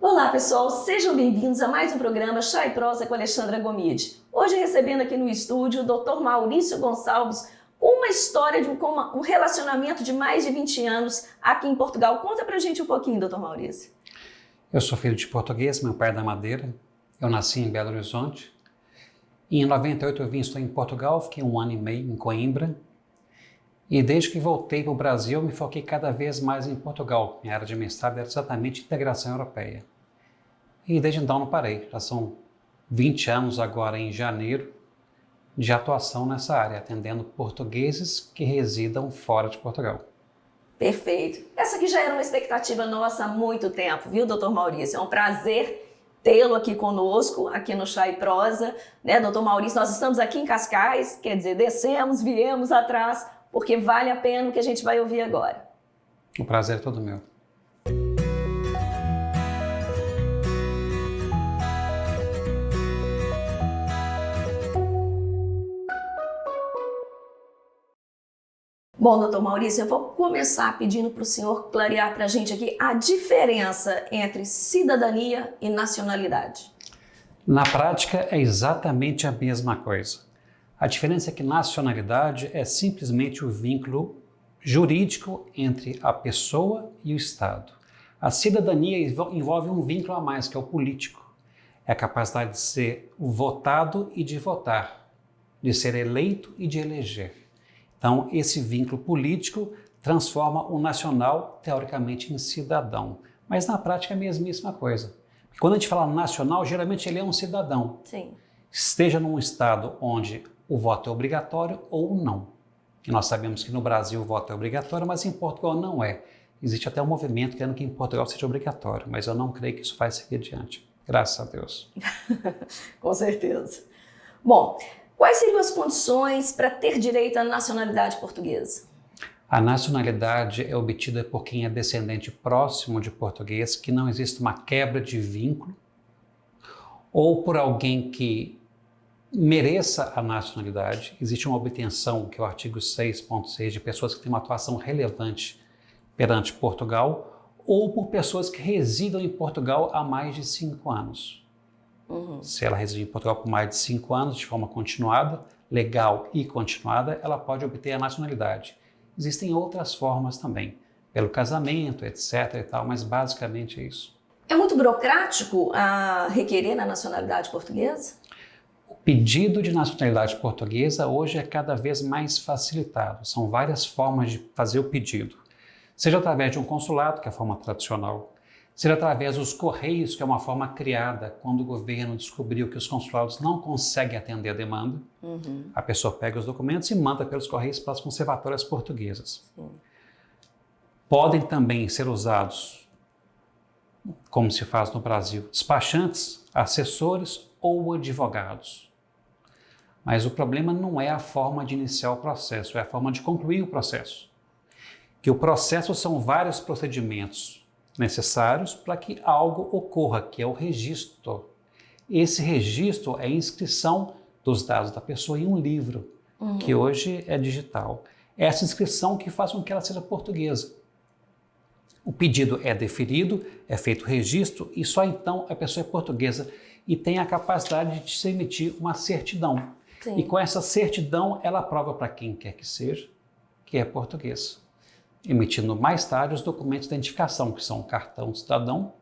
Olá pessoal, sejam bem-vindos a mais um programa Chá e Prosa com Alexandra Gomide. Hoje recebendo aqui no estúdio o Dr. Maurício Gonçalves com uma história com um relacionamento de mais de 20 anos aqui em Portugal. Conta pra gente um pouquinho, Dr. Maurício. Eu sou filho de português, meu pai é da Madeira. Eu nasci em Belo Horizonte. E em 98 eu vim estudar em Portugal, fiquei 1 ano e meio em Coimbra. E desde que voltei para o Brasil, me foquei cada vez mais em Portugal. Minha área de mestrado era exatamente integração europeia. E desde então não parei. Já são 20 anos agora em janeiro de atuação nessa área, atendendo portugueses que residam fora de Portugal. Perfeito. Essa aqui já era uma expectativa nossa há muito tempo, viu, Dr. Maurício? É um prazer tê-lo aqui conosco, aqui no Chá e Prosa, né, Dr. Maurício? Nós estamos aqui em Cascais, quer dizer, descemos, viemos atrás, porque vale a pena o que a gente vai ouvir agora. O prazer é todo meu. Bom, doutor Maurício, eu vou começar pedindo para o senhor clarear para a gente aqui a diferença entre cidadania e nacionalidade. Na prática, é exatamente a mesma coisa. A diferença é que nacionalidade é simplesmente o vínculo jurídico entre a pessoa e o Estado. A cidadania envolve um vínculo a mais, que é o político. É a capacidade de ser votado e de votar, de ser eleito e de eleger. Então, esse vínculo político transforma o nacional, teoricamente, em cidadão. Mas, na prática, é a mesmíssima coisa. Quando a gente fala nacional, geralmente ele é um cidadão. Sim. Esteja num estado onde o voto é obrigatório ou não. E nós sabemos que no Brasil o voto é obrigatório, mas em Portugal não é. Existe até um movimento querendo que em Portugal seja obrigatório, mas eu não creio que isso vai seguir adiante. Graças a Deus. Com certeza. Bom, quais seriam as condições para ter direito à nacionalidade portuguesa? A nacionalidade é obtida por quem é descendente próximo de português, que não existe uma quebra de vínculo, ou por alguém que mereça a nacionalidade. Existe uma obtenção, que é o artigo 6.6, de pessoas que têm uma atuação relevante perante Portugal, ou por pessoas que residam em Portugal há mais de 5 anos. Se ela reside em Portugal por mais de 5 anos, de forma continuada, legal e continuada, ela pode obter a nacionalidade. Existem outras formas também, pelo casamento, etc. e tal, mas basicamente é isso. É muito burocrático a requerer a nacionalidade portuguesa? O pedido de nacionalidade portuguesa hoje é cada vez mais facilitado. São várias formas de fazer o pedido. Seja através de um consulado, que é a forma tradicional, seja através dos correios, que é uma forma criada quando o governo descobriu que os consulados não conseguem atender a demanda. A pessoa pega os documentos e manda pelos correios para as conservatórias portuguesas. Podem também ser usados, como se faz no Brasil, despachantes, assessores ou advogados. Mas o problema não é a forma de iniciar o processo, é a forma de concluir o processo. Que o processo são vários procedimentos necessários para que algo ocorra, que é o registro. Esse registro é a inscrição dos dados da pessoa em um livro, que hoje é digital. Essa inscrição que faz com que ela seja portuguesa. O pedido é deferido, é feito o registro e só então a pessoa é portuguesa e tem a capacidade de se emitir uma certidão. Sim. E com essa certidão ela prova para quem quer que seja que é português, emitindo mais tarde os documentos de identificação, que são o cartão de cidadão,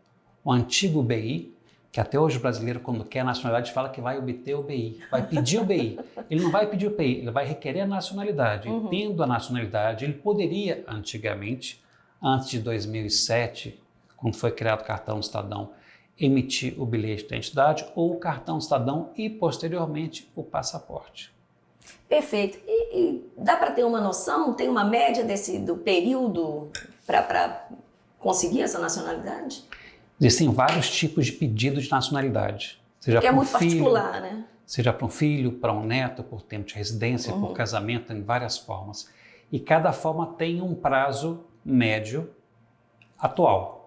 o antigo BI, que até hoje o brasileiro, quando quer a nacionalidade, fala que vai obter o BI, vai pedir o BI. Ele não vai pedir o BI, ele vai requerer a nacionalidade. Tendo a nacionalidade, ele poderia, antigamente, antes de 2007, quando foi criado o cartão de cidadão, emitir o bilhete de identidade ou o cartão de cidadão e, posteriormente, o passaporte. Perfeito. E dá para ter uma noção, tem uma média do período para conseguir essa nacionalidade? Existem vários tipos de pedido de nacionalidade. Seja que é para um muito filho, particular, né? Seja para um filho, para um neto, por tempo de residência, por casamento, tem várias formas. E cada forma tem um prazo médio atual,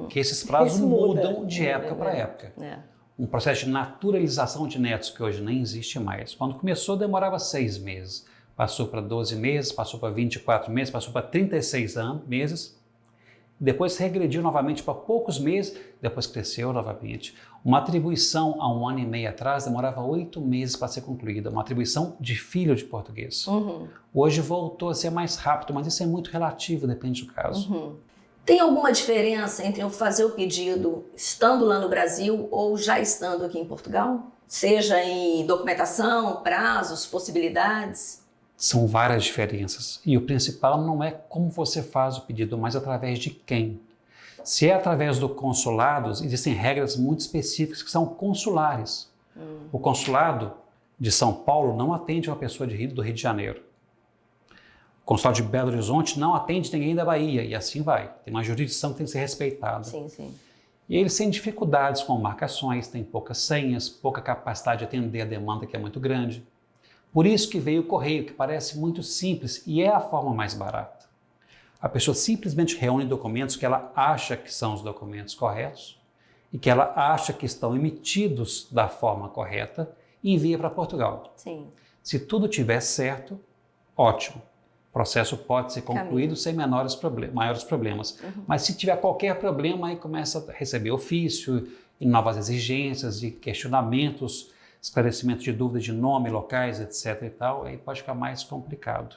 que esses prazos mudam de época para época. Um processo de naturalização de netos que hoje nem existe mais. Quando começou, demorava 6 meses. Passou para 12 meses, passou para 24 meses, passou para 36 meses. depois regrediu novamente para poucos meses, depois cresceu novamente. Uma atribuição há 1 ano e meio atrás demorava 8 meses para ser concluída, uma atribuição de filho de português. Hoje voltou a ser mais rápido, mas isso é muito relativo, depende do caso. Tem alguma diferença entre eu fazer o pedido estando lá no Brasil ou já estando aqui em Portugal? Seja em documentação, prazos, possibilidades? São várias diferenças e o principal não é como você faz o pedido, mas através de quem. Se é através do consulado, existem regras muito específicas que são consulares. O consulado de São Paulo não atende uma pessoa do Rio de Janeiro. O consulado de Belo Horizonte não atende ninguém da Bahia e assim vai. Tem uma jurisdição que tem que ser respeitada. Sim, sim. E eles têm dificuldades com marcações, têm poucas senhas, pouca capacidade de atender a demanda que é muito grande. Por isso que veio o correio, que parece muito simples e é a forma mais barata. A pessoa simplesmente reúne documentos que ela acha que são os documentos corretos e que ela acha que estão emitidos da forma correta e envia para Portugal. Sim. Se tudo estiver certo, ótimo. O processo pode ser concluído sem maiores problemas. Mas se tiver qualquer problema, aí começa a receber ofício, e novas exigências e questionamentos, esclarecimento de dúvidas de nome, locais, etc. e tal, aí pode ficar mais complicado.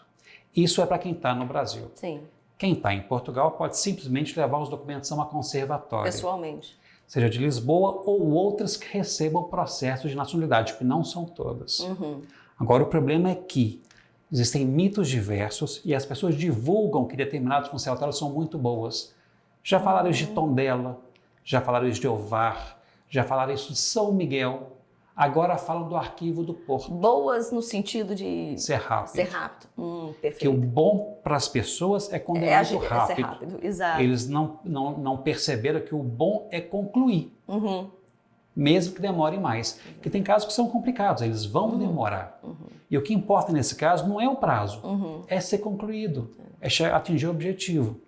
Isso é para quem está no Brasil. Sim. Quem está em Portugal pode simplesmente levar os documentos a uma conservatória. Pessoalmente. Seja de Lisboa ou outras que recebam processos de nacionalidade, que não são todas. Agora, o problema é que existem mitos diversos e as pessoas divulgam que determinados conservatórios são muito boas. Já falaram isso de Tondela, já falaram isso de Ovar, já falaram isso de São Miguel. Agora falam do Arquivo do Porto. Boas no sentido de ser rápido. Ser rápido. Perfeito. Que o bom para as pessoas é quando é muito rápido. Ser rápido. Exato. Eles não perceberam que o bom é concluir. Mesmo que demore mais. Porque tem casos que são complicados, eles vão demorar. E o que importa nesse caso não é o prazo, é ser concluído, é atingir o objetivo.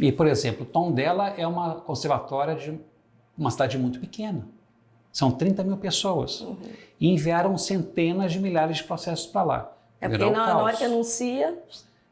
E, por exemplo, Tondela é uma conservatória de uma cidade muito pequena. São 30 mil pessoas. E enviaram centenas de milhares de processos para lá. É porque na hora que anuncia,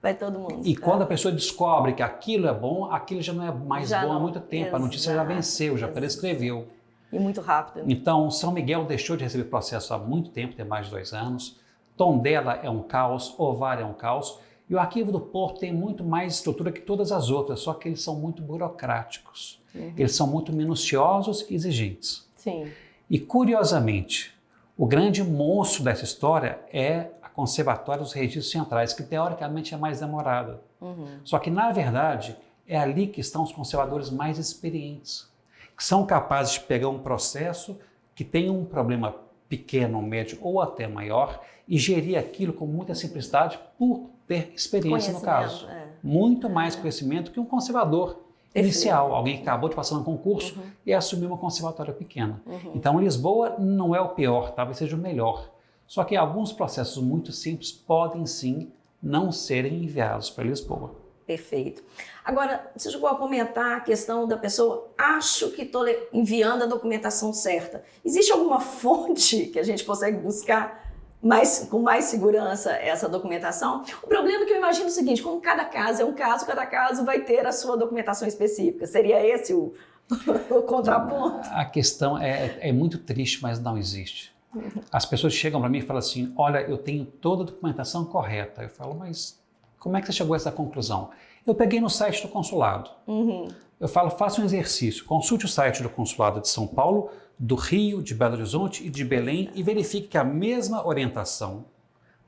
vai todo mundo. E quando a pessoa descobre que aquilo é bom, aquilo já não é mais bom há muito tempo. Exato. A notícia já venceu, já prescreveu. E muito rápido. Então, São Miguel deixou de receber processo há muito tempo, tem mais de 2 anos. Tondela é um caos, Ovar é um caos. E o Arquivo do Porto tem muito mais estrutura que todas as outras, só que eles são muito burocráticos. Eles são muito minuciosos e exigentes. Sim. E, curiosamente, o grande monstro dessa história é a Conservatória dos Registros Centrais, que teoricamente é mais demorada. Só que, na verdade, é ali que estão os conservadores mais experientes, que são capazes de pegar um processo que tem um problema pequeno, médio ou até maior e gerir aquilo com muita simplicidade por ter experiência no caso. Muito mais conhecimento que um conservador inicial, alguém que acabou de passar no concurso e assumir uma conservatória pequena. Então, Lisboa não é o pior, talvez seja o melhor. Só que alguns processos muito simples podem sim não serem enviados para Lisboa. Perfeito. Agora, você chegou a comentar a questão da pessoa, acho que estou enviando a documentação certa. Existe alguma fonte que a gente consegue buscar com mais segurança essa documentação? O problema é que eu imagino o seguinte, como cada caso é um caso, cada caso vai ter a sua documentação específica. Seria esse o contraponto? A questão é muito triste, mas não existe. As pessoas chegam para mim e falam assim, olha, eu tenho toda a documentação correta. Eu falo, mas como é que você chegou a essa conclusão? Eu peguei no site do consulado. Eu falo, faça um exercício, consulte o site do consulado de São Paulo, do Rio, de Belo Horizonte e de Belém e verifique que a mesma orientação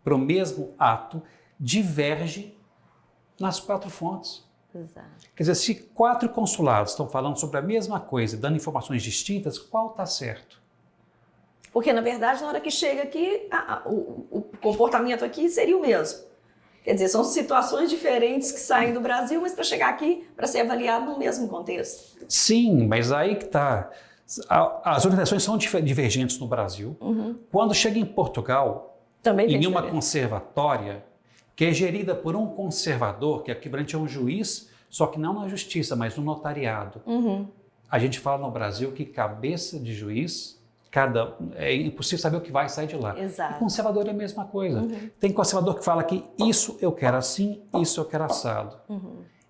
para o mesmo ato diverge nas 4 fontes. Exato. Quer dizer, se 4 consulados estão falando sobre a mesma coisa e dando informações distintas, qual está certo? Porque, na verdade, na hora que chega aqui, o comportamento aqui seria o mesmo. Quer dizer, são situações diferentes que saem do Brasil, mas para chegar aqui, para ser avaliado no mesmo contexto. Sim, mas aí que está. As orientações são divergentes no Brasil. Quando chega em Portugal, também em uma conservatória, que é gerida por um conservador, que é equivalente a um juiz, só que não na justiça, mas no notariado. A gente fala no Brasil que cabeça de juiz, é impossível saber o que vai sair de lá. Exato. E conservador é a mesma coisa. Tem conservador que fala que isso eu quero assim, isso eu quero assado.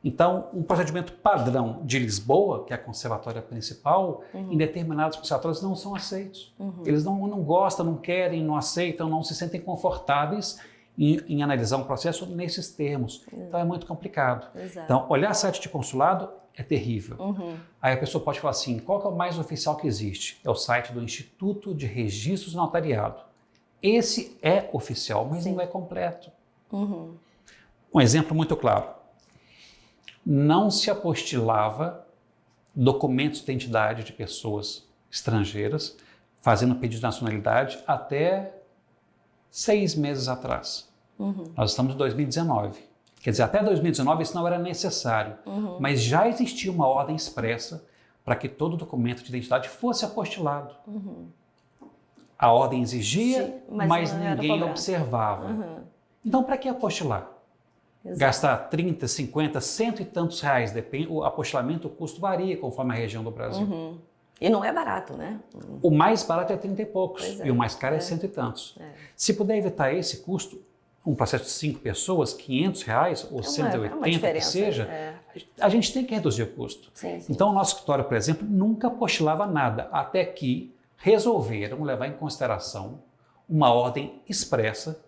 Então, um procedimento padrão de Lisboa, que é a conservatória principal, em determinados conservatórios não são aceitos. Eles não gostam, não querem, não aceitam, não se sentem confortáveis em analisar um processo nesses termos. Então, é muito complicado. Exato. Então, olhar site de consulado é terrível. Aí a pessoa pode falar assim, qual que é o mais oficial que existe? É o site do Instituto de Registros e Notariado. Esse é oficial, mas não é completo. Um exemplo muito claro. Não se apostilava documentos de identidade de pessoas estrangeiras fazendo pedido de nacionalidade até 6 meses atrás. Nós estamos em 2019. Quer dizer, até 2019 isso não era necessário, mas já existia uma ordem expressa para que todo documento de identidade fosse apostilado. A ordem exigia, Sim, mas não era ninguém cobrado. observava. Então, para que apostilar? Exato. Gastar 30, 50, cento e tantos reais, depende, o apostilamento, o custo varia conforme a região do Brasil. E não é barato, né? O mais barato é 30 e poucos, Pois é. e o mais caro é cento e tantos. Se puder evitar esse custo, um processo de 5 pessoas, 500 reais ou 180 que diferença, seja, a gente tem que reduzir o custo. Sim. Então, o nosso escritório, por exemplo, nunca apostilava nada, até que resolveram levar em consideração uma ordem expressa,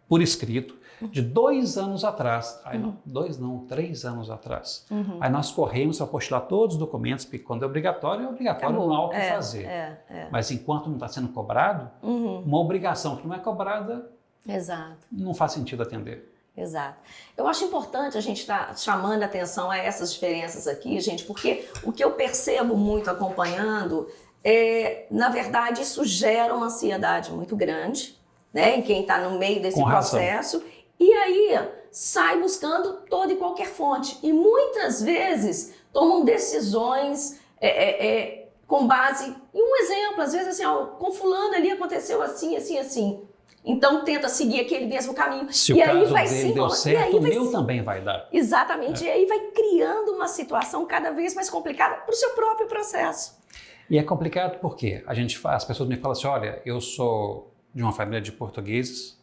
por escrito, de 2 anos atrás. Aí, não, 2 não, 3 anos atrás. Aí nós corremos para apostilar todos os documentos, porque quando é obrigatório, Acabou. não há o que fazer. Mas enquanto não está sendo cobrado, uma obrigação que não é cobrada, Exato. não faz sentido atender. Exato. Eu acho importante a gente estar chamando a atenção a essas diferenças aqui, gente, porque o que eu percebo muito acompanhando na verdade, isso gera uma ansiedade muito grande, né, em quem está no meio desse Com razão. processo, e aí sai buscando toda e qualquer fonte. E muitas vezes tomam decisões com base em um exemplo, às vezes assim, com fulano ali aconteceu assim, assim, assim. Então tenta seguir aquele mesmo caminho. Se e o aí caso vai dele se deu certo, o meu também vai dar. Exatamente, e aí vai criando uma situação cada vez mais complicada para o seu próprio processo. E é complicado porque as pessoas me falam assim, olha, eu sou de uma família de portugueses,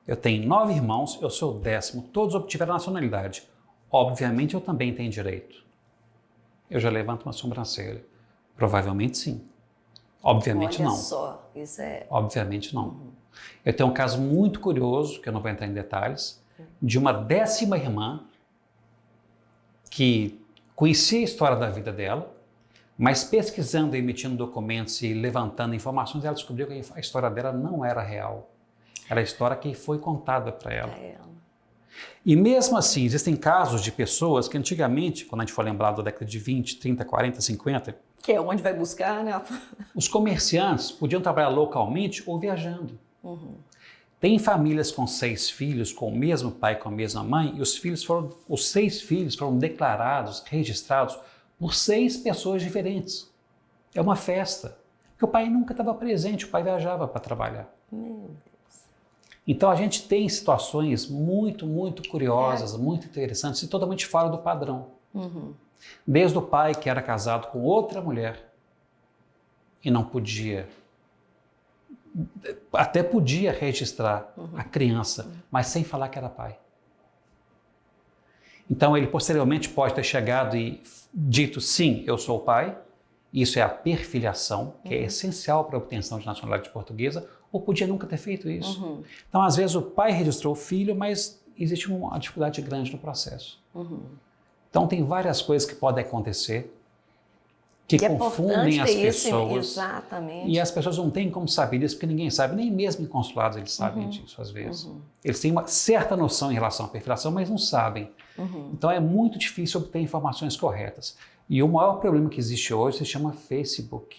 eu tenho 9 irmãos, eu sou o 10º, todos obtiveram nacionalidade. Obviamente eu também tenho direito. Eu já levanto uma sobrancelha. Provavelmente sim. Obviamente Olha não. só, isso é... Obviamente não. Eu tenho um caso muito curioso, que eu não vou entrar em detalhes, de uma 10ª irmã que conhecia a história da vida dela, mas pesquisando e emitindo documentos e levantando informações, ela descobriu que a história dela não era real. Era a história que foi contada para ela. E mesmo assim, existem casos de pessoas que antigamente, quando a gente for lembrar da década de 20, 30, 40, 50... Que é onde vai buscar, né? Os comerciantes podiam trabalhar localmente ou viajando. Tem famílias com 6 filhos, com o mesmo pai, com a mesma mãe, e os 6 filhos foram declarados, registrados por 6 pessoas diferentes. É uma festa. Porque o pai nunca estava presente, o pai viajava para trabalhar. Meu Deus. Então a gente tem situações muito, muito curiosas, muito interessantes e totalmente fora do padrão. Desde o pai que era casado com outra mulher e não podia, até podia registrar a criança, mas sem falar que era pai. Então ele posteriormente pode ter chegado e dito, sim, eu sou o pai, isso é a perfiliação, que é essencial para a obtenção de nacionalidade portuguesa, ou podia nunca ter feito isso. Então às vezes o pai registrou o filho, mas existe uma dificuldade grande no processo. Então tem várias coisas que podem acontecer que confundem as pessoas. Exatamente. E as pessoas não têm como saber disso, porque ninguém sabe, nem mesmo em consulados eles sabem disso às vezes. Eles têm uma certa noção em relação à perfiliação, mas não sabem. Então é muito difícil obter informações corretas. E o maior problema que existe hoje se chama Facebook.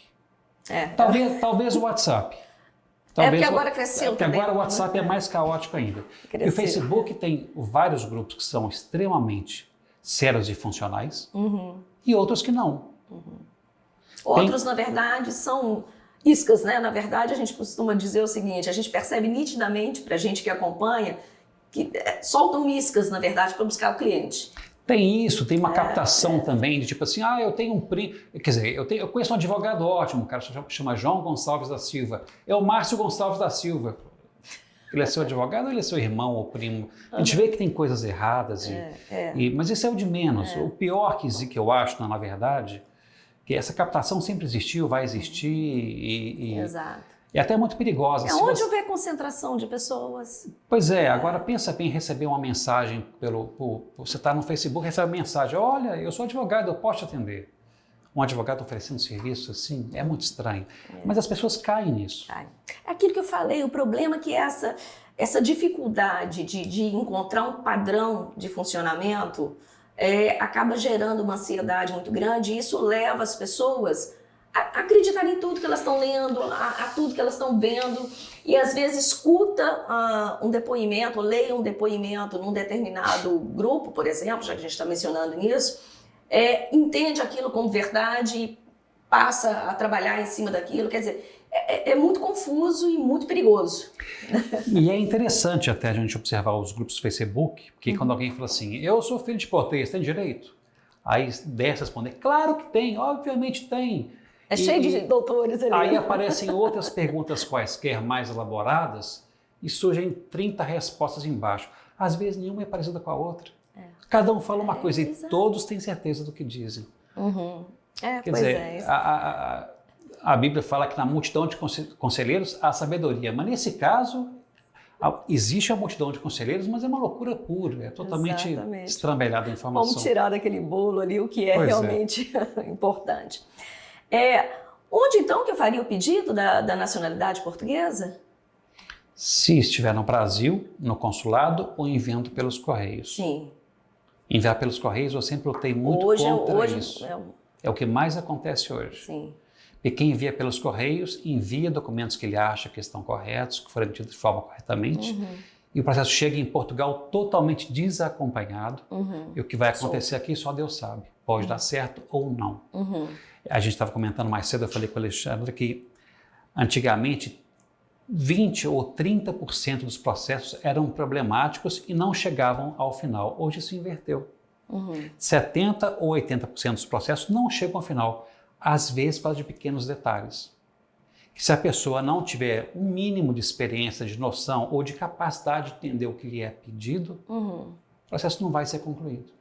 Talvez o WhatsApp. Porque agora cresceu porque também. Agora o WhatsApp é mais caótico ainda. E o Facebook tem vários grupos que são extremamente sérios e funcionais e outros que não. Outros, na verdade, são iscas, né? Na verdade, a gente costuma dizer o seguinte, a gente percebe nitidamente, para a gente que acompanha, que soltam iscas, na verdade, para buscar o cliente. Tem isso, tem uma captação também, de tipo assim, eu tenho um primo, quer dizer, eu conheço um advogado ótimo, o cara chama João Gonçalves da Silva, é o Márcio Gonçalves da Silva. Ele é seu advogado ou ele é seu irmão ou primo? A gente vê que tem coisas erradas, mas isso é o de menos. O pior que eu acho, na verdade, que essa captação sempre existiu, vai existir Exato. é até muito perigosa. É onde houver concentração de pessoas. Pois é, agora pensa bem em receber uma mensagem você está no Facebook, recebe uma mensagem, olha, eu sou advogado, eu posso te atender. Um advogado oferecendo serviço assim, é muito estranho. Mas as pessoas caem nisso. É aquilo que eu falei, o problema é que essa dificuldade de encontrar um padrão de funcionamento acaba gerando uma ansiedade muito grande e isso leva as pessoas a acreditar em tudo que elas estão lendo, a tudo que elas estão vendo e às vezes escuta um depoimento, leia um depoimento num determinado grupo, por exemplo, já que a gente está mencionando nisso, entende aquilo como verdade e passa a trabalhar em cima daquilo, quer dizer, é muito confuso e muito perigoso. E é interessante até a gente observar os grupos do Facebook, porque quando alguém fala assim, eu sou filho de português, tem direito? Aí desce responder, claro que tem, obviamente tem. Cheio de doutores ali. Aí aparecem outras perguntas quaisquer mais elaboradas e surgem 30 respostas embaixo. Às vezes nenhuma é parecida com a outra. Cada um fala uma coisa e todos têm certeza do que dizem. Quer dizer, a Bíblia fala que na multidão de conselheiros há sabedoria, mas nesse caso existe a multidão de conselheiros, mas é uma loucura pura, é totalmente estrambelhada a informação. Vamos tirar daquele bolo ali o que é realmente importante. Onde então que eu faria o pedido da nacionalidade portuguesa? Se estiver no Brasil, no consulado ou enviando pelos correios. Sim. Enviar pelos correios, eu sempre lutei muito contra isso. É o que mais acontece hoje. Sim. E quem envia pelos correios, envia documentos que ele acha que estão corretos, que foram emitidos de forma corretamente, e o processo chega em Portugal totalmente desacompanhado, e o que vai acontecer aqui só Deus sabe. Pode dar certo ou não. A gente estava comentando mais cedo, eu falei com o Alexandre que antigamente 20 ou 30% dos processos eram problemáticos e não chegavam ao final. Hoje isso inverteu. 70 ou 80% dos processos não chegam ao final, às vezes por causa de pequenos detalhes. Que se a pessoa não tiver um mínimo de experiência, de noção ou de capacidade de entender o que lhe é pedido, o processo não vai ser concluído.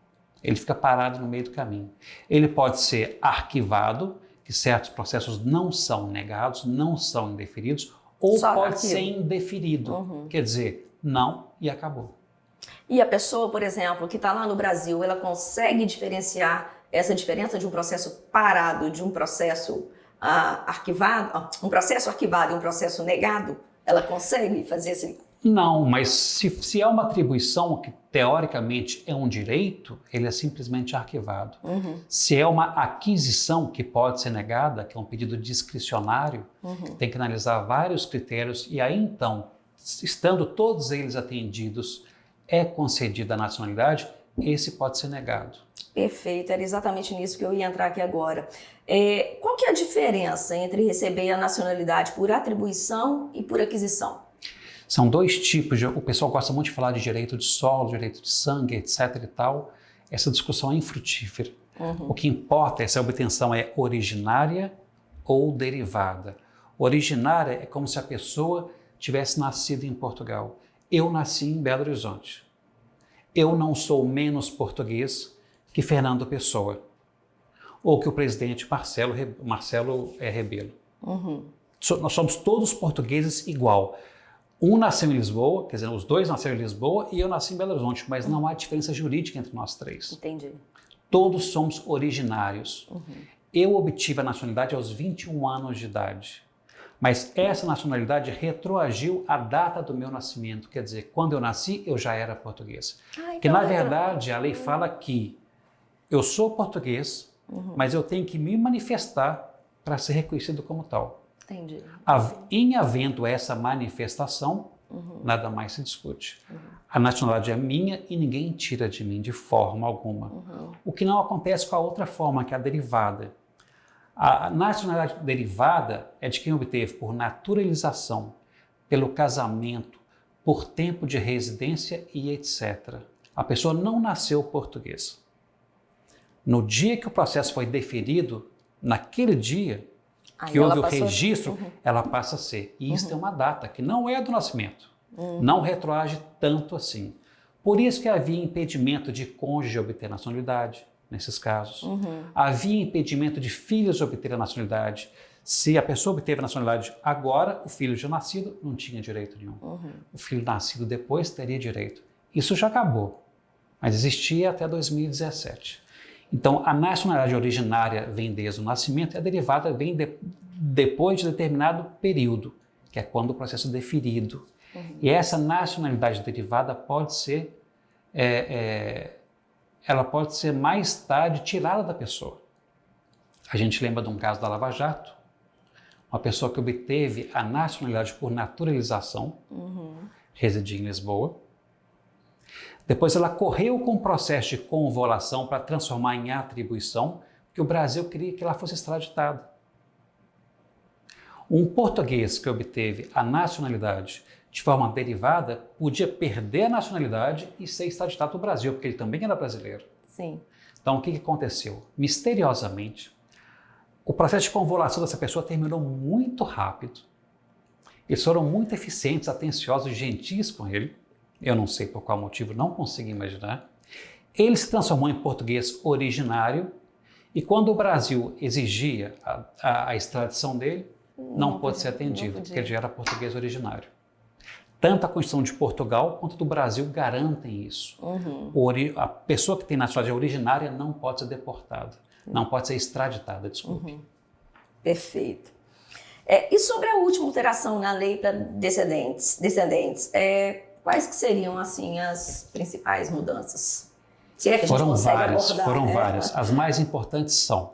Ele fica parado no meio do caminho. Ele pode ser arquivado, que certos processos não são negados, não são indeferidos, ou pode ser indeferido, quer dizer, não e acabou. E a pessoa, por exemplo, que está lá no Brasil, ela consegue diferenciar essa diferença de um processo parado, de um processo arquivado, um processo arquivado e um processo negado? Ela consegue fazer esse... Não, mas se é uma atribuição que teoricamente é um direito, ele é simplesmente arquivado. Se é uma aquisição que pode ser negada, que é um pedido discricionário, tem que analisar vários critérios e aí então, estando todos eles atendidos, é concedida a nacionalidade, esse pode ser negado. Perfeito, era exatamente nisso que eu ia entrar aqui agora. Qual que é a diferença entre receber a nacionalidade por atribuição e por aquisição? São dois tipos, o pessoal gosta muito de falar de direito de solo, direito de sangue, etc e tal. Essa discussão é infrutífera. O que importa é se a obtenção é originária ou derivada. Originária é como se a pessoa tivesse nascido em Portugal. Eu nasci em Belo Horizonte. Eu não sou menos português que Fernando Pessoa ou que o presidente Marcelo Rebelo. Nós somos todos portugueses igual. Um nasceu em Lisboa, quer dizer, os dois nasceram em Lisboa e eu nasci em Belo Horizonte, mas não há diferença jurídica entre nós três. Entendi. Todos somos originários. Eu obtive a nacionalidade aos 21 anos de idade, mas essa nacionalidade retroagiu à data do meu nascimento, quer dizer, quando eu nasci, eu já era português. Porque, na verdade, a lei fala que eu sou português, mas eu tenho que me manifestar para ser reconhecido como tal. Entendi. Em havendo essa manifestação, nada mais se discute. A nacionalidade é minha e ninguém tira de mim de forma alguma. O que não acontece com a outra forma, que é a derivada. A nacionalidade derivada é de quem obteve por naturalização, pelo casamento, por tempo de residência e etc. A pessoa não nasceu portuguesa. No dia que o processo foi deferido, naquele dia que houve o registro, ela passa a ser. E isso tem uma data, que não é a do nascimento. Não retroage tanto assim. Por isso que havia impedimento de cônjuge obter nacionalidade, nesses casos. Havia impedimento de filhos obter a nacionalidade. Se a pessoa obteve a nacionalidade agora, o filho já nascido não tinha direito nenhum. O filho nascido depois teria direito. Isso já acabou, mas existia até 2017. Então, a nacionalidade originária vem desde o nascimento e a derivada vem depois de determinado período, que é quando o processo é deferido. E essa nacionalidade derivada pode ser, ela pode ser mais tarde tirada da pessoa. A gente lembra de um caso da Lava Jato, uma pessoa que obteve a nacionalidade por naturalização, residia em Lisboa. Depois ela correu com o processo de convolução para transformar em atribuição, porque o Brasil queria que ela fosse extraditada. Um português que obteve a nacionalidade de forma derivada podia perder a nacionalidade e ser extraditado do Brasil, porque ele também era brasileiro. Sim. Então, o que aconteceu? Misteriosamente, o processo de convolução dessa pessoa terminou muito rápido. Eles foram muito eficientes, atenciosos e gentis com ele. Eu não sei por qual motivo, não consigo imaginar. Ele se transformou em português originário e quando o Brasil exigia a extradição dele, não pôde ser atendido, porque ele já era português originário. Tanto a Constituição de Portugal quanto do Brasil garantem isso. A pessoa que tem nacionalidade originária não pode ser deportada, não pode ser extraditada, desculpe. Perfeito. E sobre a última alteração na lei para descendentes, quais que seriam assim as principais mudanças? Se é que a gente consegue abordar, foram várias. As mais importantes são: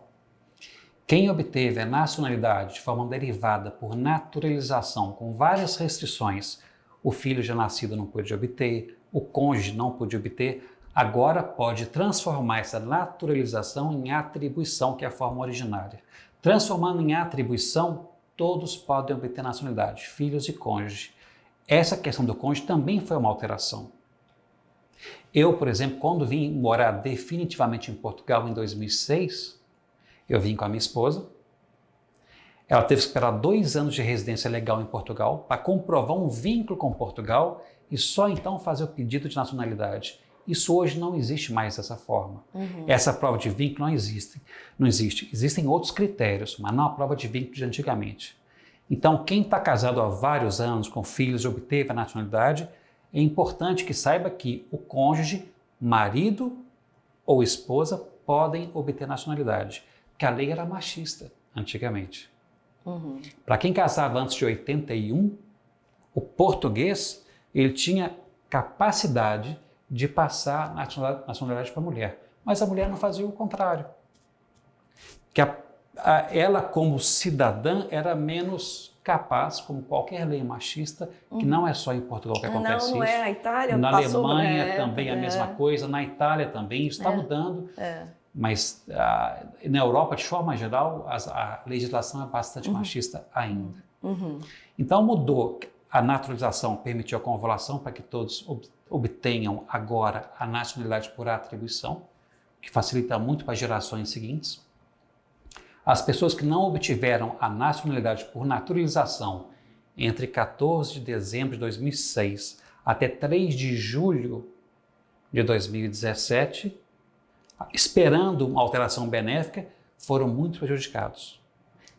quem obteve a nacionalidade de forma derivada por naturalização com várias restrições, o filho já nascido não pôde obter, o cônjuge não pôde obter, agora pode transformar essa naturalização em atribuição, que é a forma originária. Transformando em atribuição, todos podem obter nacionalidade, filhos e cônjuge. Essa questão do cônjuge também foi uma alteração. Eu, por exemplo, quando vim morar definitivamente em Portugal em 2006, eu vim com a minha esposa. Ela teve que esperar 2 anos de residência legal em Portugal para comprovar um vínculo com Portugal e só então fazer o pedido de nacionalidade. Isso hoje não existe mais dessa forma. Essa prova de vínculo não existe. Existem outros critérios, mas não a prova de vínculo de antigamente. Então, quem está casado há vários anos com filhos e obteve a nacionalidade, é importante que saiba que o cônjuge, marido ou esposa podem obter nacionalidade, porque a lei era machista antigamente. Para quem casava antes de 81, o português ele tinha capacidade de passar a nacionalidade para a mulher, mas a mulher não fazia o contrário. Que ela, como cidadã, era menos capaz, como qualquer lei machista, que não é só em Portugal que acontece isso. Não é a Itália, na Alemanha também a mesma coisa, na Itália também, isso está mudando. Mas na Europa, de forma geral, a legislação é bastante machista ainda. Então mudou. A naturalização permitiu a convolução para que todos obtenham agora a nacionalidade por atribuição, que facilita muito para as gerações seguintes. As pessoas que não obtiveram a nacionalidade por naturalização entre 14 de dezembro de 2006 até 3 de julho de 2017, esperando uma alteração benéfica, foram muito prejudicados.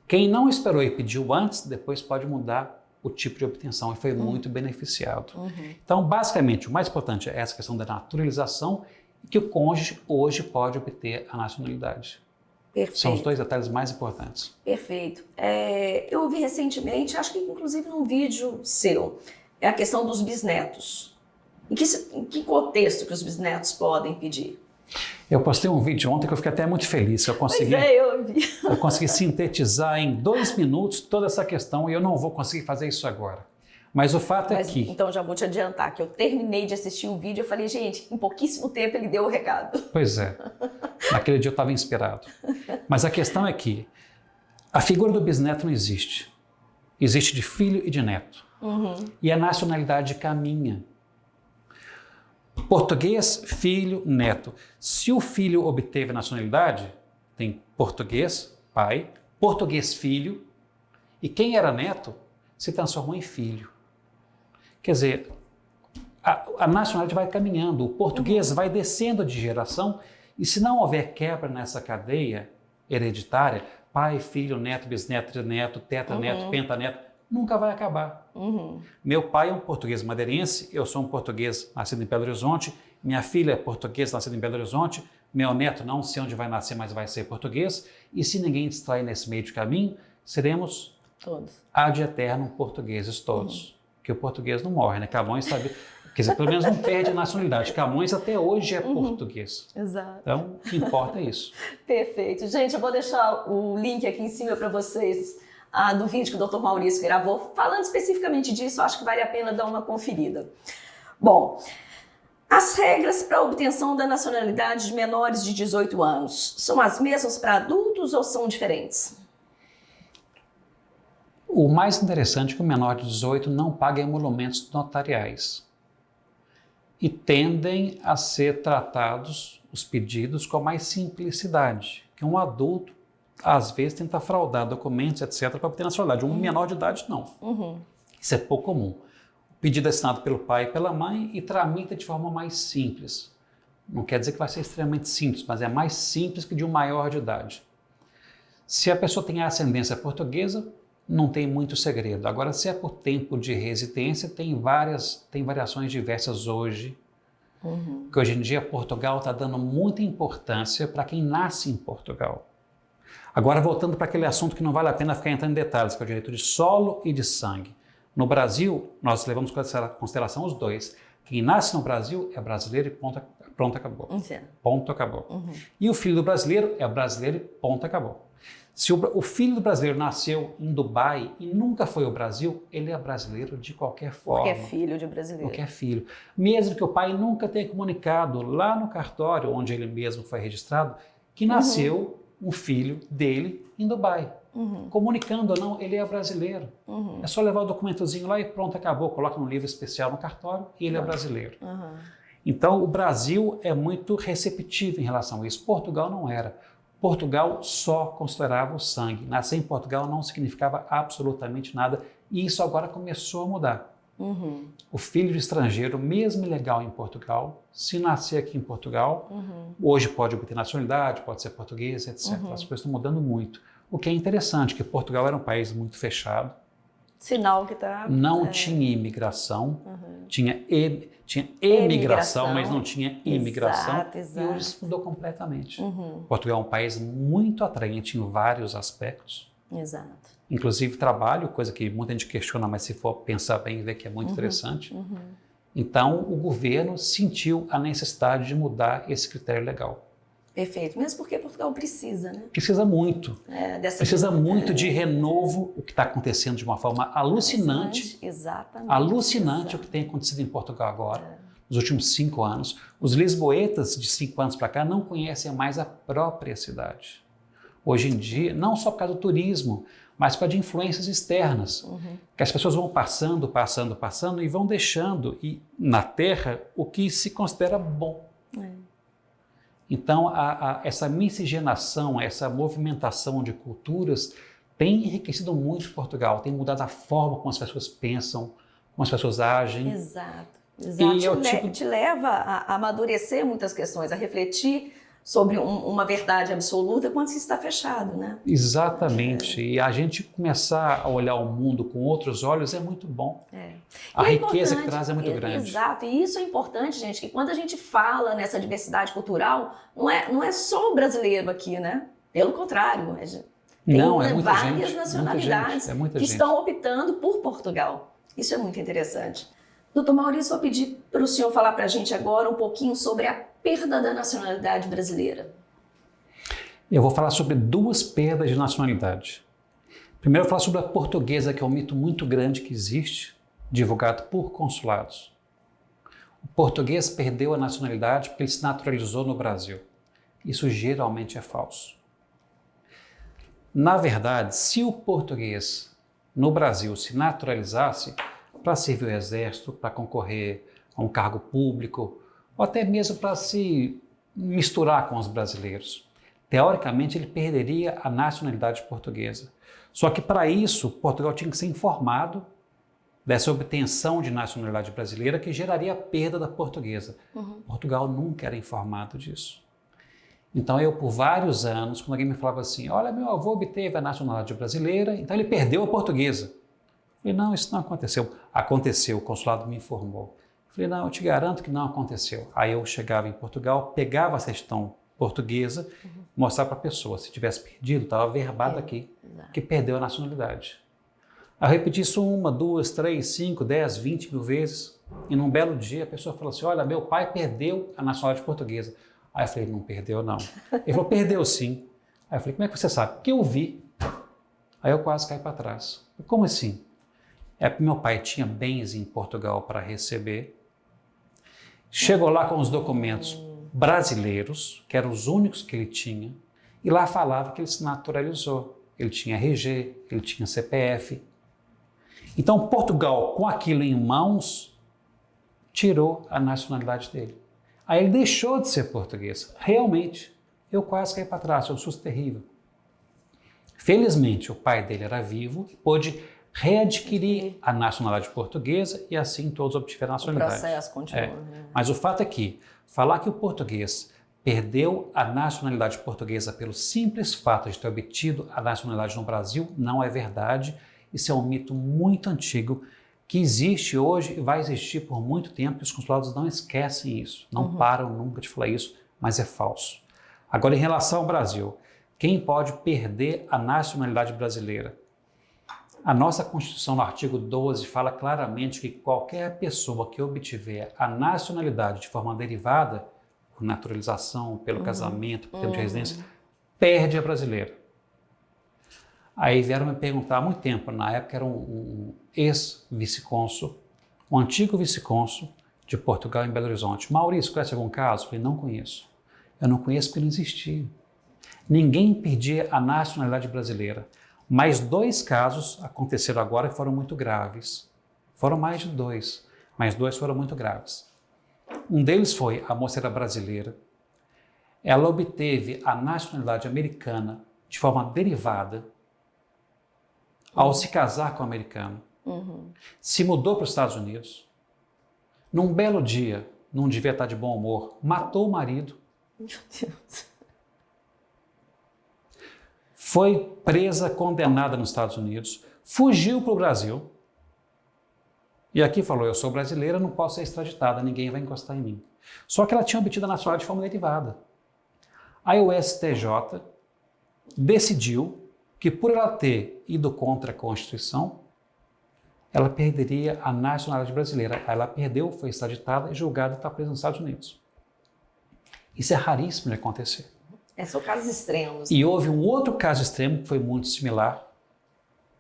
Quem não esperou e pediu antes, depois pode mudar o tipo de obtenção e foi muito beneficiado. Então, basicamente, o mais importante é essa questão da naturalização e que o cônjuge hoje pode obter a nacionalidade. Perfeito. São os 2 detalhes mais importantes. Perfeito. Eu ouvi recentemente, acho que inclusive num vídeo seu, é a questão dos bisnetos. Em que contexto que os bisnetos podem pedir? Eu postei um vídeo ontem que eu fiquei até muito feliz. Eu consegui sintetizar em 2 minutos toda essa questão e eu não vou conseguir fazer isso agora. Mas o fato é que... Então já vou te adiantar que eu terminei de assistir um vídeo e falei, gente, em pouquíssimo tempo ele deu o recado. Pois é. Naquele dia eu estava inspirado. Mas a questão é que a figura do bisneto não existe. Existe de filho e de neto. E a nacionalidade caminha. Português, filho, neto. Se o filho obteve a nacionalidade, tem português, pai, português, filho, e quem era neto se transformou em filho. Quer dizer, a nacionalidade vai caminhando, o português vai descendo de geração, e se não houver quebra nessa cadeia hereditária, pai, filho, neto, bisneto, trineto, tetraneto, pentaneto, nunca vai acabar. Meu pai é um português madeirense, eu sou um português nascido em Belo Horizonte, minha filha é portuguesa nascida em Belo Horizonte, meu neto não sei onde vai nascer, mas vai ser português, e se ninguém distrair nesse meio de caminho, seremos Todos. ad eternum portugueses todos. Porque o português não morre, né? Camões sabe, quer dizer, pelo menos não perde a nacionalidade. Camões até hoje é português. Exato. Então, o que importa é isso. Perfeito. Gente, eu vou deixar o link aqui em cima para vocês do vídeo que o Dr. Maurício gravou, falando especificamente disso, acho que vale a pena dar uma conferida. Bom, as regras para a obtenção da nacionalidade de menores de 18 anos são as mesmas para adultos ou são diferentes? O mais interessante é que o menor de 18 não paga emolumentos notariais e tendem a ser tratados os pedidos com mais simplicidade, que um adulto às vezes tenta fraudar documentos, etc, para obter nacionalidade. Um menor de idade não. Isso é pouco comum. O pedido é assinado pelo pai e pela mãe e tramita de forma mais simples. Não quer dizer que vai ser extremamente simples, mas é mais simples que de um maior de idade. Se a pessoa tem a ascendência portuguesa, não tem muito segredo. Agora, se é por tempo de residência, tem variações diversas hoje. Porque hoje em dia Portugal está dando muita importância para quem nasce em Portugal. Agora, voltando para aquele assunto que não vale a pena ficar entrando em detalhes, que é o direito de solo e de sangue. No Brasil, nós levamos em consideração os dois. Quem nasce no Brasil é brasileiro e pronto, acabou. Ponto, acabou. E o filho do brasileiro é brasileiro e ponto, acabou. Se o filho do brasileiro nasceu em Dubai e nunca foi ao Brasil, ele é brasileiro de qualquer forma. Porque é filho de brasileiro. Porque é filho. Mesmo que o pai nunca tenha comunicado lá no cartório, onde ele mesmo foi registrado, que nasceu um filho dele em Dubai. Comunicando ou não, ele é brasileiro. É só levar o documentozinho lá e pronto, acabou. Coloca num livro especial no cartório e ele é brasileiro. Então, o Brasil é muito receptivo em relação a isso. Portugal não era. Portugal só considerava o sangue. Nascer em Portugal não significava absolutamente nada e isso agora começou a mudar. O filho de estrangeiro, mesmo ilegal em Portugal, se nascer aqui em Portugal, hoje pode obter nacionalidade, pode ser português, etc. As coisas estão mudando muito. O que é interessante, que Portugal era um país muito fechado. Sinal que está... Não tinha imigração, tinha emigração, mas não tinha imigração. Exato. E hoje isso mudou completamente. Portugal é um país muito atraente em vários aspectos. Exato. Inclusive trabalho, coisa que muita gente questiona, mas se for pensar bem, vê que é muito interessante. Então, o governo sentiu a necessidade de mudar esse critério legal. Perfeito, mesmo porque Portugal precisa, né? Precisa muito. Precisa muito de renovo, o que está acontecendo de uma forma alucinante. Exatamente. Alucinante o que tem acontecido em Portugal agora, nos últimos 5 anos. Os lisboetas de 5 anos para cá não conhecem mais a própria cidade. Hoje em dia, não só por causa do turismo, mas por causa de influências externas. Que as pessoas vão passando e vão deixando na terra o que se considera bom. Então, essa miscigenação, essa movimentação de culturas tem enriquecido muito Portugal, tem mudado a forma como as pessoas pensam, como as pessoas agem. Exato. E te leva a amadurecer muitas questões, a refletir sobre uma verdade absoluta quando se está fechado, né? Exatamente. E a gente começar a olhar o mundo com outros olhos é muito bom. A riqueza que traz é muito grande. Exato. E isso é importante, gente, que quando a gente fala nessa diversidade cultural, não é só o brasileiro aqui, né? Pelo contrário, tem várias nacionalidades que estão optando por Portugal. Isso é muito interessante. Doutor Maurício, vou pedir para o senhor falar para a gente agora um pouquinho sobre a perda da nacionalidade brasileira. Eu vou falar sobre 2 perdas de nacionalidade. Primeiro, eu vou falar sobre a portuguesa, que é um mito muito grande que existe, divulgado por consulados. O português perdeu a nacionalidade porque ele se naturalizou no Brasil. Isso geralmente é falso. Na verdade, se o português no Brasil se naturalizasse para servir o exército, para concorrer a um cargo público, ou até mesmo para se misturar com os brasileiros, teoricamente ele perderia a nacionalidade portuguesa. Só que para isso, Portugal tinha que ser informado dessa obtenção de nacionalidade brasileira que geraria a perda da portuguesa. Portugal nunca era informado disso. Então eu, por vários anos, quando alguém me falava assim, olha, meu avô obteve a nacionalidade brasileira, então ele perdeu a portuguesa. Eu falei, não, isso não aconteceu. Aconteceu, o consulado me informou. Eu falei, não, eu te garanto que não aconteceu. Aí eu chegava em Portugal, pegava a certidão portuguesa, mostrar para a pessoa, se tivesse perdido, estava verbado aqui, que perdeu a nacionalidade. Eu repeti isso 1, 2, 3, 5, 10, 20 mil vezes, e num belo dia a pessoa falou assim, olha, meu pai perdeu a nacionalidade portuguesa. Aí eu falei, não perdeu não. Ele falou, perdeu sim. Aí eu falei, como é que você sabe? Porque eu vi. Aí eu quase caí para trás. Como assim? É porque meu pai tinha bens em Portugal para receber, chegou lá com os documentos brasileiros, que eram os únicos que ele tinha, e lá falava que ele se naturalizou. Ele tinha RG, ele tinha CPF. Então Portugal, com aquilo em mãos, tirou a nacionalidade dele. Aí ele deixou de ser português. Realmente, eu quase caí para trás, foi um susto terrível. Felizmente, o pai dele era vivo e pôde readquirir a nacionalidade portuguesa e assim todos obtiveram a nacionalidade. O processo continua. Mas o fato é que falar que o português perdeu a nacionalidade portuguesa pelo simples fato de ter obtido a nacionalidade no Brasil não é verdade. Isso é um mito muito antigo que existe hoje e vai existir por muito tempo e os consulados não esquecem isso, não param nunca de falar isso, mas é falso. Agora, em relação ao Brasil, quem pode perder a nacionalidade brasileira? A nossa Constituição, no artigo 12, fala claramente que qualquer pessoa que obtiver a nacionalidade de forma derivada, por naturalização, pelo casamento, por tempo de residência, perde a brasileira. Aí vieram me perguntar há muito tempo, na época era um ex-vice-cônsul, um antigo vice-cônsul de Portugal em Belo Horizonte. Maurício, conhece algum caso? Eu falei, não conheço. Eu não conheço porque não existia. Ninguém perdia a nacionalidade brasileira. Mas 2 casos aconteceram agora que foram muito graves. Foram mais de 2, mas 2 foram muito graves. Um deles foi, a moça era brasileira, ela obteve a nacionalidade americana de forma derivada ao se casar com um americano. Se mudou para os Estados Unidos, num belo dia, não devia estar de bom humor, matou o marido. Meu Deus. Foi presa, condenada nos Estados Unidos, fugiu para o Brasil e aqui falou, eu sou brasileira, não posso ser extraditada, ninguém vai encostar em mim. Só que ela tinha obtido a nacionalidade de forma derivada. Aí o STJ decidiu que por ela ter ido contra a Constituição, ela perderia a nacionalidade brasileira. Aí ela perdeu, foi extraditada e julgada e está presa nos Estados Unidos. Isso é raríssimo de acontecer. São casos extremos. E houve um outro caso extremo que foi muito similar.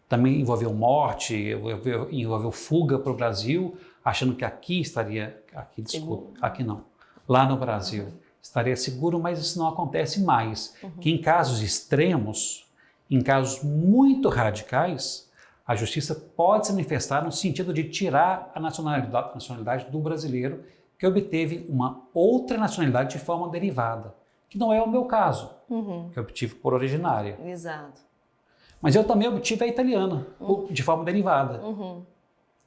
Também envolveu morte, envolveu fuga para o Brasil, achando que aqui estaria, aqui não, lá no Brasil estaria seguro, mas isso não acontece mais. Que em casos extremos, em casos muito radicais, a justiça pode se manifestar no sentido de tirar a nacionalidade do brasileiro que obteve uma outra nacionalidade de forma derivada, que não é o meu caso, que eu obtive por originária. Exato. Mas eu também obtive a italiana, de forma derivada.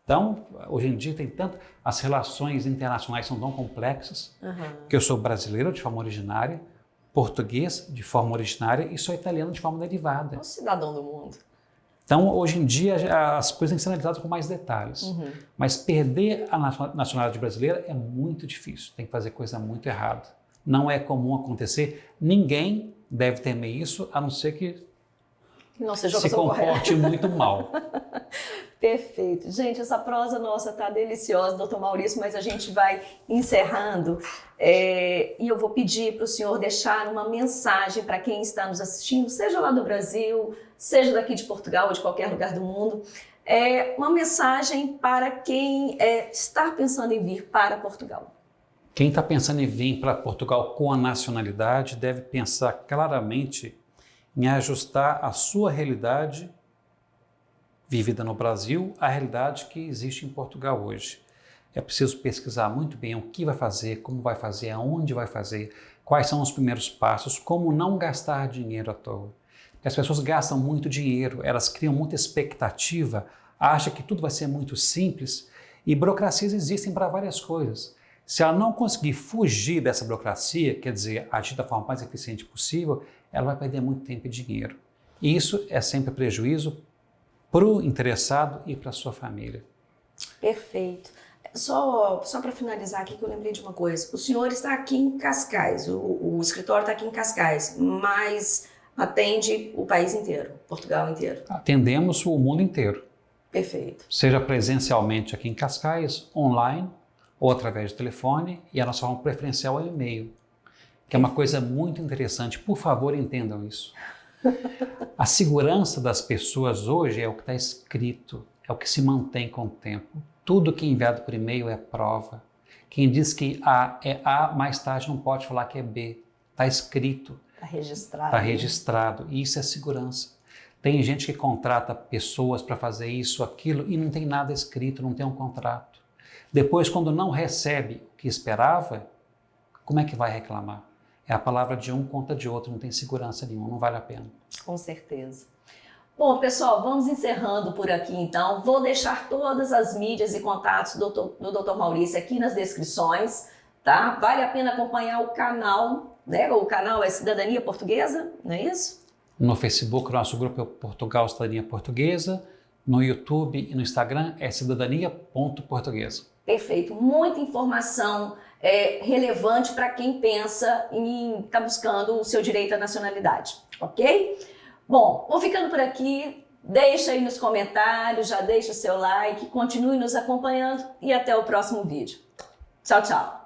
Então, hoje em dia tem tanto, as relações internacionais são tão complexas, que eu sou brasileiro de forma originária, português de forma originária e sou italiano de forma derivada. É um cidadão do mundo. Então, hoje em dia, as coisas têm que ser analisadas com mais detalhes. Mas perder a nacionalidade brasileira é muito difícil, tem que fazer coisa muito errada. Não é comum acontecer, ninguém deve temer isso, a não ser que não seja se comporte muito mal. Perfeito. Gente, essa prosa nossa tá deliciosa, doutor Maurício, mas a gente vai encerrando e eu vou pedir para o senhor deixar uma mensagem para quem está nos assistindo, seja lá do Brasil, seja daqui de Portugal ou de qualquer lugar do mundo, uma mensagem para quem está pensando em vir para Portugal. Quem está pensando em vir para Portugal com a nacionalidade deve pensar claramente em ajustar a sua realidade vivida no Brasil à realidade que existe em Portugal hoje. É preciso pesquisar muito bem o que vai fazer, como vai fazer, aonde vai fazer, quais são os primeiros passos, como não gastar dinheiro à toa. Porque as pessoas gastam muito dinheiro, elas criam muita expectativa acha que tudo vai ser muito simples e burocracias existem para várias coisas. Se ela não conseguir fugir dessa burocracia, quer dizer, agir da forma mais eficiente possível, ela vai perder muito tempo e dinheiro. E isso é sempre prejuízo para o interessado e para a sua família. Perfeito. Só para finalizar aqui, que eu lembrei de uma coisa. O senhor está aqui em Cascais, o escritório está aqui em Cascais, mas atende o país inteiro, Portugal inteiro. Atendemos o mundo inteiro. Perfeito. Seja presencialmente aqui em Cascais, online, ou através de telefone, e a nossa forma preferencial é o e-mail, que é uma coisa muito interessante. Por favor, entendam isso. A segurança das pessoas hoje é o que está escrito, é o que se mantém com o tempo. Tudo que é enviado por e-mail é prova. Quem diz que A é A, mais tarde não pode falar que é B. Está escrito. Está registrado. Está registrado. E isso é segurança. Tem gente que contrata pessoas para fazer isso, aquilo, e não tem nada escrito, não tem um contrato. Depois, quando não recebe o que esperava, como é que vai reclamar? É a palavra de um contra de outro, não tem segurança nenhuma, não vale a pena. Com certeza. Bom, pessoal, vamos encerrando por aqui então. Vou deixar todas as mídias e contatos do Dr. Maurício aqui nas descrições, tá? Vale a pena acompanhar o canal, né? O canal é Cidadania Portuguesa, não é isso? No Facebook, nosso grupo é Portugal Cidadania Portuguesa. No YouTube e no Instagram é cidadania.portuguesa. Perfeito. Muita informação relevante para quem pensa em estar buscando o seu direito à nacionalidade, ok? Bom, vou ficando por aqui. Deixa aí nos comentários, já deixa o seu like, continue nos acompanhando e até o próximo vídeo. Tchau, tchau!